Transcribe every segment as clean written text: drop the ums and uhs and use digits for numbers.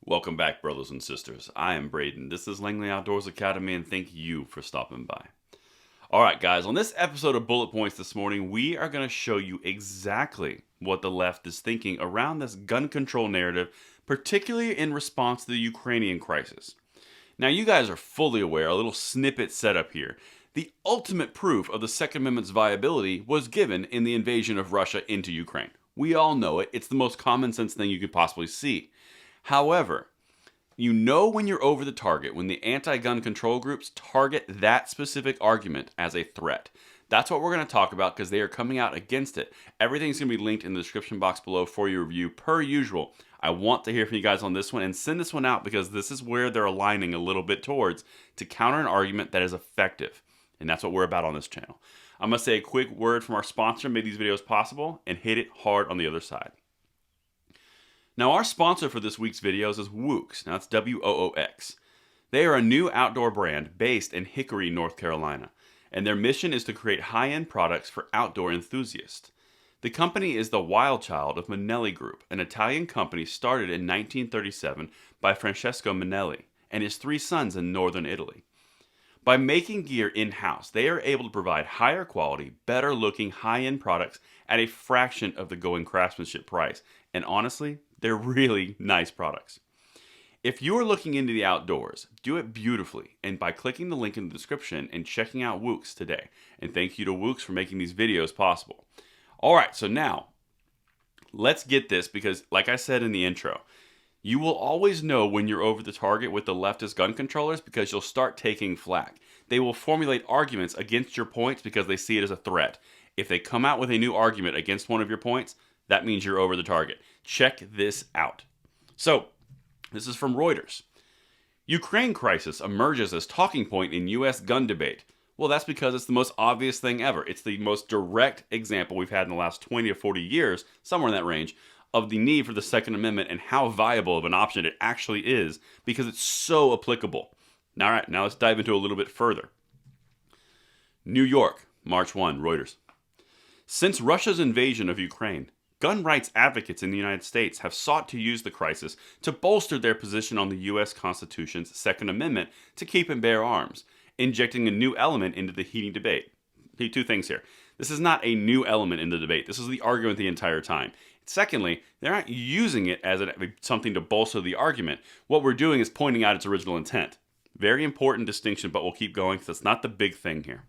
Welcome back, brothers and sisters. I am Braden. This is Langley Outdoors Academy, and thank you for stopping by. Alright, guys, on this episode of Bullet Points this morning, we are going to show you exactly what the left is thinking around this gun control narrative, particularly in response to the Ukrainian crisis. Now, you guys are fully aware, a little snippet set up here. The ultimate proof of the Second Amendment's viability was given in the invasion of Russia into Ukraine. We all know it. It's the most common sense thing you could possibly see. However, you know when you're over the target when the anti-gun control groups target that specific argument as a threat. That's what we're going to talk about because they are coming out against it. Everything's going to be linked in the description box below for your review per usual. I want to hear from you guys on this one and send this one out because this is where they're aligning a little bit towards to counter an argument that is effective. And that's what we're about on this channel. I'm going to say a quick word from our sponsor, made these videos possible, and hit it hard on the other side. Now, our sponsor for this week's videos is Woox. Now, it's W-O-O-X. They are a new outdoor brand based in Hickory, North Carolina, and their mission is to create high-end products for outdoor enthusiasts. The company is the wild child of Manelli Group, an Italian company started in 1937 by Francesco Manelli and his three sons in northern Italy. By making gear in-house, they are able to provide higher quality, better-looking, high-end products at a fraction of the going craftsmanship price, and honestly, they're really nice products. If you are looking into the outdoors, do it beautifully and by clicking the link in the description and checking out Woox today. And thank you to Woox for making these videos possible. Alright, so now, let's get this because like I said in the intro, you will always know when you're over the target with the leftist gun controllers because you'll start taking flack. They will formulate arguments against your points because they see it as a threat. If they come out with a new argument against one of your points, that means you're over the target. Check this out. So, this is from Reuters. Ukraine crisis emerges as talking point in U.S. gun debate. Well, that's because it's the most obvious thing ever. It's the most direct example we've had in the last 20 to 40 years, somewhere in that range, of the need for the Second Amendment and how viable of an option it actually is because it's so applicable. All right, now let's dive into a little bit further. New York, March 1, Reuters. Since Russia's invasion of Ukraine, gun rights advocates in the United States have sought to use the crisis to bolster their position on the U.S. Constitution's Second Amendment to keep and bear arms, injecting a new element into the heating debate. Two things here. This is not a new element in the debate. This is the argument the entire time. Secondly, they're not using it as something to bolster the argument. What we're doing is pointing out its original intent. Very important distinction, but we'll keep going because that's not the big thing here.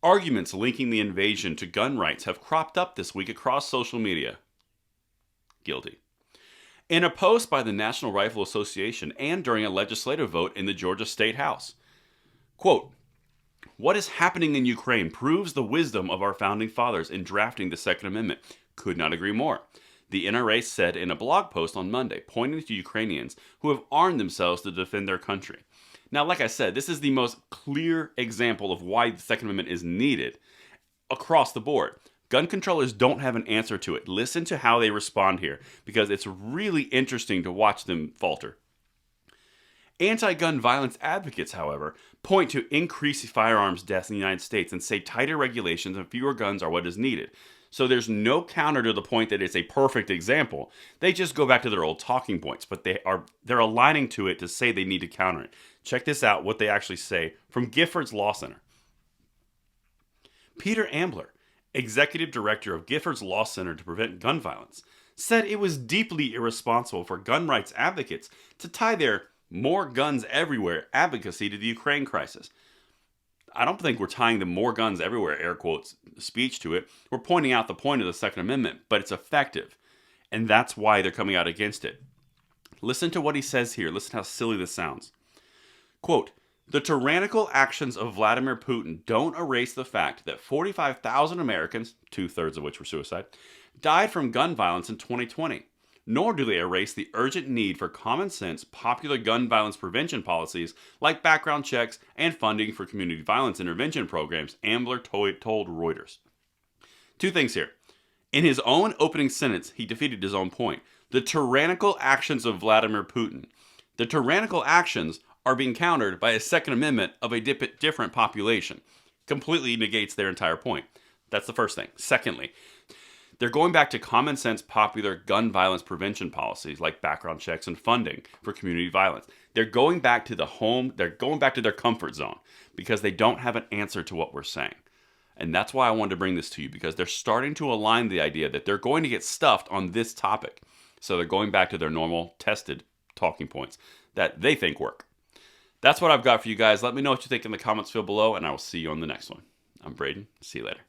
Arguments linking the invasion to gun rights have cropped up this week across social media. Guilty. In a post by the National Rifle Association and during a legislative vote in the Georgia State House. Quote, "What is happening in Ukraine proves the wisdom of our founding fathers in drafting the Second Amendment. Could not agree more," the NRA said in a blog post on Monday, pointing to Ukrainians who have armed themselves to defend their country. Now, like I said, this is the most clear example of why the Second Amendment is needed across the board. Gun controllers don't have an answer to it. Listen to how they respond here, because it's really interesting to watch them falter. Anti-gun violence advocates, however, point to increased firearms deaths in the United States and say tighter regulations and fewer guns are what is needed. So there's no counter to the point that it's a perfect example. They just go back to their old talking points, but they're aligning to it to say they need to counter it. Check this out, what they actually say from Giffords Law Center. Peter Ambler, executive director of Giffords Law Center to Prevent Gun Violence, said it was deeply irresponsible for gun rights advocates to tie their more guns everywhere advocacy to the Ukraine crisis. I don't think we're tying the more guns everywhere, air quotes, speech to it. We're pointing out the point of the Second Amendment, but it's effective. And that's why they're coming out against it. Listen to what he says here. Listen how silly this sounds. Quote, "The tyrannical actions of Vladimir Putin don't erase the fact that 45,000 Americans, 2/3 of which were suicide, died from gun violence in 2020. Nor do they erase the urgent need for common sense, popular gun violence prevention policies like background checks and funding for community violence intervention programs," Ambler told Reuters. Two things here. In his own opening sentence, he defeated his own point. The tyrannical actions of Vladimir Putin. The tyrannical actions are being countered by a Second Amendment of a different population. Completely negates their entire point. That's the first thing. Secondly, They're going back to common sense, popular gun violence prevention policies like background checks and funding for community violence. They're going back to they're going back to their comfort zone because they don't have an answer to what we're saying. And that's why I wanted to bring this to you, because they're starting to align the idea that they're going to get stuffed on this topic. So they're going back to their normal tested talking points that they think work. That's what I've got for you guys. Let me know what you think in the comments field below, and I will see you on the next one. I'm Braden. See you later.